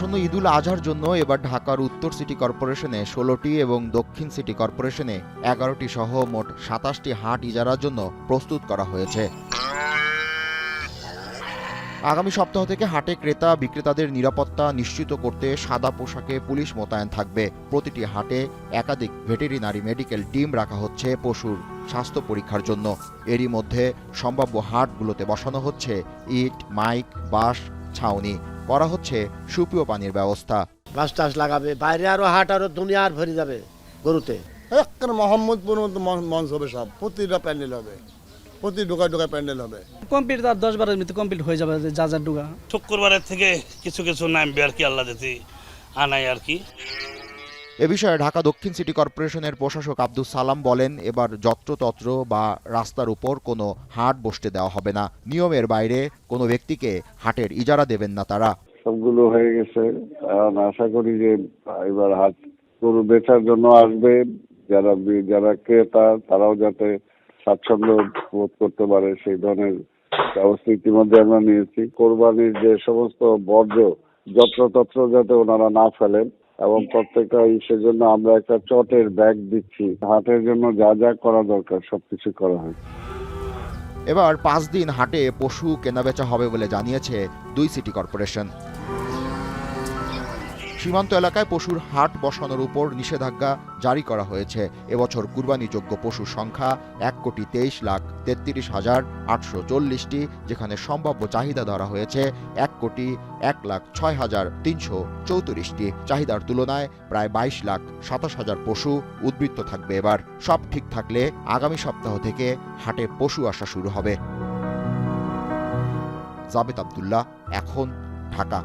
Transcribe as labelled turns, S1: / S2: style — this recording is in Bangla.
S1: আসন্ন ঈদুল আজহার জন্য এবার ঢাকার উত্তর সিটি কর্পোরেশনে ১৬টি এবং দক্ষিণ সিটি কর্পোরেশনে ১১টি সহ মোট ২৭টি হাট ইজারার জন্য প্রস্তুত করা হয়েছে। আগামী সপ্তাহ থেকে হাটে ক্রেতা বিক্রেতাদের নিরাপত্তা নিশ্চিত করতে সাদা পোশাকে পুলিশ মোতায়েন থাকবে। প্রতিটি হাটে একাধিক ভেটেরিনারি মেডিকেল টিম রাখা হচ্ছে পশুর স্বাস্থ্য পরীক্ষার জন্য। এরই মধ্যে সম্ভাব্য হাটগুলোতে বসানো হচ্ছে ইট, মাইক, বাঁশ, ছাউনি, করা হচ্ছে সুপেয় পানির ব্যবস্থা।
S2: বাস টাস লাগাবে, বাইরে আরো হাট আরো দুনিয়ার ভরে যাবে গরুতে।
S3: মোহাম্মদপুর মঞ্চ হবে, সব প্রতিটা প্যান্ডেল হবে, প্রতি ঢোকায় ঢোকায় প্যান্ডেল হবে।
S4: কমপ্লিট তার 10-12 মিনিটে কমপ্লিট হয়ে যাবে, যা যা ঢোকা।
S5: শুক্রবারের থেকে কিছু কিছু নামবে আর কি, আল্লাহ যদি আনাই আর কি।
S1: এ বিষয়ে ঢাকা দক্ষিণ সিটি কর্পোরেশনের প্রশাসক আব্দুস সালাম বলেন, এবার যত্রতত্র বা রাস্তার উপর কোনো হাট বসতে দেওয়া হবে না। নিয়মের বাইরে কোনো ব্যক্তিকে হাটের ইজারা দেবেন না তারা।
S6: সবগুলো হয়ে গেছে। আশা করি যে এবার হাট গরু বেচার জন্য আসবে যারা ক্রেতা, তারাও যাতে স্বাচ্ছন্দ্য বোধ করতে পারে সেই ধরনের ব্যবস্থা ইতিমধ্যে আমরা নিয়েছি। কোরবানির যে সমস্ত বর্জ্য যত্রতত্র যাতে ওনারা না ফেলেন, এবং প্রত্যেকটা সেজন্য আমরা একটা চটের ব্যাগ দিচ্ছি। হাটের জন্য যা যা করা দরকার সবকিছু করা হয়।
S1: এবার 5 দিন হাটে পশু কেনাবেচা হবে বলে জানিয়েছে 2 সিটি কর্পোরেশন। সীমান্ত এলাকায় পশুর হাট বসানোর উপর নিষেধাজ্ঞা জারি করা হয়েছে। এবছর কুরবানিযোগ্য পশুর সংখ্যা ১,২৩,৩৬,৮৪০টি, যেখানে সম্ভাব্য চাহিদা ধরা হয়েছে ১,১,৬৬,৩34টি। চাহিদার তুলনায় প্রায় ২২,২৭,০০০ পশু উদ্বৃত্ত থাকবে এবার। সব ঠিক থাকলে আগামী সপ্তাহ থেকে হাটে পশু আসা শুরু হবে। জাবেদ আব্দুল্লাহ, এখন, ঢাকা।